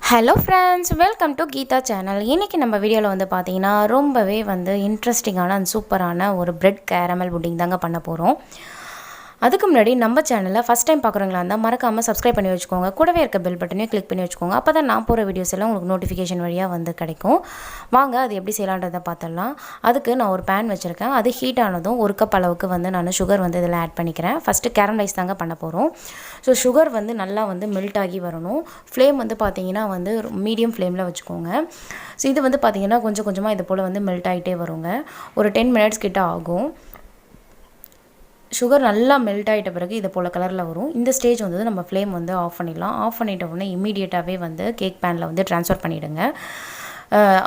Hello friends, welcome to Geetha channel. இன்றைக்கி நம்ம வீடியோவில் வந்து பார்த்தீங்கன்னா ரொம்பவே இன்ட்ரெஸ்டிங்கான அண்ட் சூப்பரான ஒரு பிரெட் கேரமல் புட்டிங் தாங்க பண்ண போகிறோம். அதுக்கு முன்னாடி நம்ம சேனலில் ஃபஸ்ட் டைம் பார்க்குறவங்களா இருந்தால் மறக்காமல் சப்ஸ்கிரைப் பண்ணி வச்சுக்கோங்க. கூடவே இருக்க பெல் பட்டனையும் கிளிக் பண்ணி வச்சுக்கோங்க. அப்போ தான் நான் போகிற வீடியோஸ் எல்லாம் உங்களுக்கு நோட்டிஃபிகேஷன் வழியாக கிடைக்கும். வாங்க அது எப்படி செய்யலான்றதை பார்த்துடலாம். அதுக்கு நான் ஒரு பேன் வச்சுருக்கேன். அது ஹீட் ஆனதும் ஒரு கப் அளவுக்கு நான் சுகர் இதில் ஆட் பண்ணிக்கிறேன். ஃபஸ்ட்டு கேரமலைஸ் தாங்க பண்ண போகிறோம். ஸோ சுகர் நல்லா மெல்ட் ஆகி வரணும். ஃப்ளேம் பார்த்தீங்கன்னா மீடியம் ஃப்ளேமில் வச்சுக்கோங்க. ஸோ இது பார்த்தீங்கன்னா கொஞ்சம் கொஞ்சமாக இது போல் மெல்ட் ஆகிட்டே வருங்க. ஒரு 10 மினிட்ஸ் கிட்ட ஆகும். சுகர் நல்லா மெல்ட் ஆகிட்ட பிறகு இது போல் கலரில் வரும். இந்த ஸ்டேஜ் நம்ம ஃப்ளேம் ஆஃப் பண்ணிடலாம். ஆஃப் பண்ணிட்ட உடனே இம்மீடியட்டாகவே கேக் பேனில் ட்ரான்ஸ்ஃபர் பண்ணிவிடுங்க.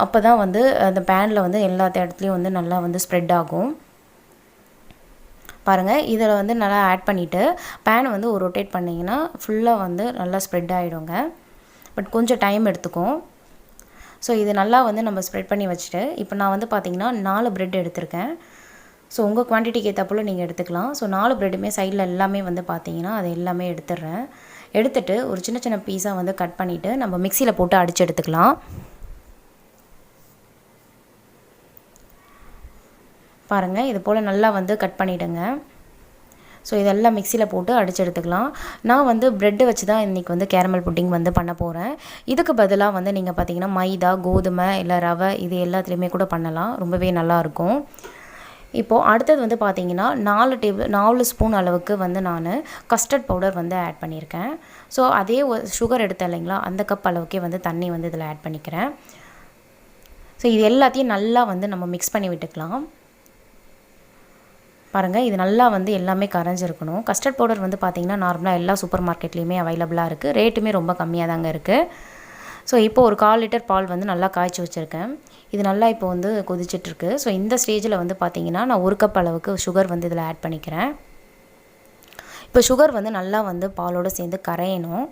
அப்போ தான் அந்த பேனில் எல்லா இடத்துலையும் நல்லா ஸ்ப்ரெட் ஆகும். பாருங்கள், இதில் நல்லா ஆட் பண்ணிவிட்டு பேனை ஒரு ரொட்டேட் பண்ணிங்கன்னா ஃபுல்லாக நல்லா ஸ்ப்ரெட் ஆகிடுங்க. பட் கொஞ்சம் டைம் எடுத்துக்கும். ஸோ இது நல்லா நம்ம ஸ்ப்ரெட் பண்ணி வச்சுட்டு இப்போ நான் பார்த்திங்கன்னா 4 ப்ரெட் எடுத்திருக்கேன். ஸோ உங்கள் குவான்டிட்டிக்கு ஏற்ற போல் நீங்கள் எடுத்துக்கலாம். ஸோ 4 ப்ரெட்டுமே சைடில் எல்லாமே பார்த்தீங்கன்னா அது எல்லாமே எடுத்துடுறேன். எடுத்துகிட்டு ஒரு சின்ன சின்ன பீஸாக கட் பண்ணிவிட்டு நம்ம மிக்சியில் போட்டு அடித்து எடுத்துக்கலாம். பாருங்கள், இது போல் நல்லா கட் பண்ணிவிடுங்க. ஸோ இதெல்லாம் மிக்சியில் போட்டு அடித்து எடுத்துக்கலாம். நான் ப்ரெட்டு வச்சு தான் இன்றைக்கி கேரமல் புட்டிங் பண்ண போகிறேன். இதுக்கு பதிலாக நீங்கள் பார்த்திங்கன்னா மைதா, கோதுமை இல்லை ரவை இது எல்லாத்துலேயுமே கூட பண்ணலாம். ரொம்பவே நல்லாயிருக்கும். இப்போது அடுத்தது பார்த்திங்கன்னா 4 ஸ்பூன் அளவுக்கு நான் கஸ்டர்ட் பவுடர் ஆட் பண்ணியிருக்கேன். ஸோ அதே சுகர் எடுத்தேன் இல்லைங்களா, அந்த கப் அளவுக்கே தண்ணி இதில் ஆட் பண்ணிக்கிறேன். ஸோ இது எல்லாத்தையும் நல்லா நம்ம மிக்ஸ் பண்ணி விட்டுக்கலாம். பாருங்கள், இது நல்லா எல்லாமே கரைஞ்சிருக்கணும். கஸ்டர்ட் பவுடர் பார்த்திங்கன்னா நார்மலாக எல்லா சூப்பர் மார்க்கெட்லேயுமே அவைலபிளாக இருக்குது. ரேட்டுமே ரொம்ப கம்மியாக தாங்க இருக்குது. ஸோ இப்போ ஒரு 1/4 லிட்டர் பால் நல்லா காய்ச்சி வச்சுருக்கேன். இது நல்லா இப்போ கொதிச்சிட்ருக்கு. ஸோ இந்த ஸ்டேஜில் பார்த்திங்கன்னா நான் 1 கப் அளவுக்கு சுகர் இதில் ஆட் பண்ணிக்கிறேன். இப்போ சுகர் நல்லா பாலோடு சேர்ந்து கரையணும்.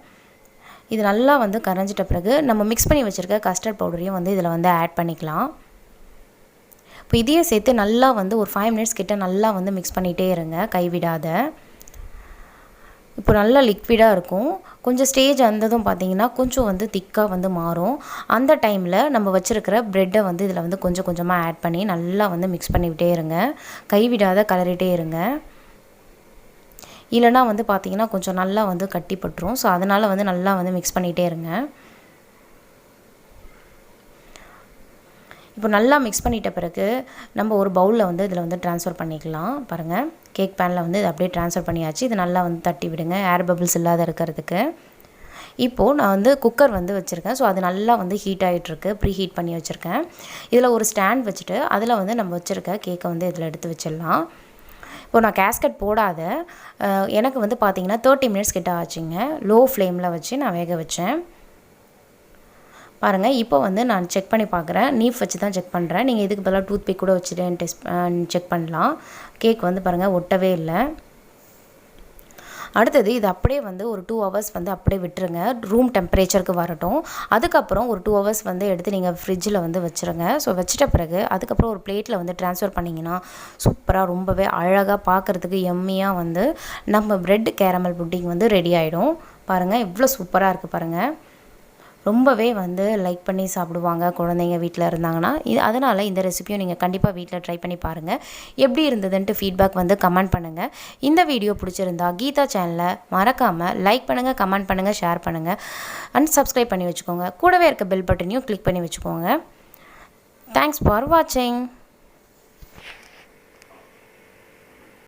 இது நல்லா கரைஞ்சிட்ட பிறகு நம்ம மிக்ஸ் பண்ணி வச்சுருக்க கஸ்டர்ட் பவுடரையும் இதில் ஆட் பண்ணிக்கலாம். இப்போ இதையும் சேர்த்து நல்லா ஒரு 5 மினிட்ஸ் கிட்ட நல்லா மிக்ஸ் பண்ணிகிட்டே இருங்க, கைவிடாத. இப்போ நல்லா லிக்விடாக இருக்கும். கொஞ்சம் ஸ்டேஜ் வந்ததும் பார்த்திங்கன்னா கொஞ்சம் திக்காக மாறும். அந்த டைமில் நம்ம வச்சுருக்கிற ப்ரெட்டை இதில் கொஞ்சம் கொஞ்சமாக ஆட் பண்ணி நல்லா மிக்ஸ் பண்ணிவிட்டே இருங்க, கைவிடாத கலரிட்டே இருங்க. இல்லைனா பார்த்திங்கன்னா கொஞ்சம் நல்லா கட்டிப்பட்டுரும். ஸோ அதனால் நல்லா மிக்ஸ் பண்ணிகிட்டே இருங்க. இப்போ நல்லா மிக்ஸ் பண்ணிட்ட பிறகு நம்ம ஒரு பவுலில் இதில் ட்ரான்ஸ்ஃபர் பண்ணிக்கலாம். பாருங்கள், கேக் பேனில் இது அப்படியே ட்ரான்ஸ்ஃபர் பண்ணியாச்சு. இது நல்லா தட்டி விடுங்க, ஏர் பபிள்ஸ் இல்லாத இருக்கிறதுக்கு. இப்போது நான் குக்கர் வச்சுருக்கேன். ஸோ அது நல்லா ஹீட் ஆகிட்டுருக்கு. ப்ரீ ஹீட் பண்ணி வச்சுருக்கேன். இதில் ஒரு ஸ்டாண்ட் வச்சுட்டு அதில் நம்ம வச்சுருக்க கேக்கை இதில் எடுத்து வச்சிடலாம். இப்போது நான் கேஸ்கட் போடாத எனக்கு பார்த்திங்கன்னா 30 மினிட்ஸ் கிட்ட ஆச்சுங்க. லோ ஃப்ளேமில் வச்சு நான் வேக வச்சேன். பாருங்கள், இப்போ நான் செக் பண்ணி பார்க்குறேன். நீஃப் வச்சு தான் செக் பண்ணுறேன். நீங்கள் இதுக்கு பதிலாக டூத் பிக் கூட வச்சுட்டு செக் பண்ணலாம். கேக் பாருங்கள் ஒட்டவே இல்லை. அடுத்தது இது அப்படியே ஒரு 2 ஹவர்ஸ் அப்படியே விட்டுருங்க, ரூம் டெம்பரேச்சருக்கு வரட்டும். அதுக்கப்புறம் ஒரு 2 ஹவர்ஸ் எடுத்து நீங்கள் ஃப்ரிட்ஜில் வச்சுருங்க. ஸோ வச்சிட்ட பிறகு அதுக்கப்புறம் ஒரு பிளேட்டில் ட்ரான்ஸ்ஃபர் பண்ணிங்கன்னா சூப்பராக ரொம்பவே அழகாக பார்க்குறதுக்கு எம்மியாக நம்ம ப்ரெட் கேரமல் புட்டிங் ரெடி ஆகிடும். பாருங்கள், எவ்வளோ சூப்பராக இருக்குது பாருங்கள். ரொம்பவே லைக் பண்ணி சாப்பிடுவாங்க குழந்தைங்க வீட்டில் இருந்தாங்கன்னா. அதனால் இந்த ரெசிபியும் நீங்கள் கண்டிப்பாக வீட்டில் ட்ரை பண்ணி பாருங்கள். எப்படி இருந்ததுன்ட்டு ஃபீட்பேக் கமெண்ட் பண்ணுங்கள். இந்த வீடியோ பிடிச்சிருந்தா கீதா சேனலை மறக்காமல் லைக் பண்ணுங்கள், கமெண்ட் பண்ணுங்கள், ஷேர் பண்ணுங்கள் அண்ட் சப்ஸ்கிரைப் பண்ணி வச்சுக்கோங்க. கூடவே இருக்க பெல் பட்டனையும் கிளிக் பண்ணி வச்சுக்கோங்க. தேங்க்ஸ் ஃபார் வாட்சிங்.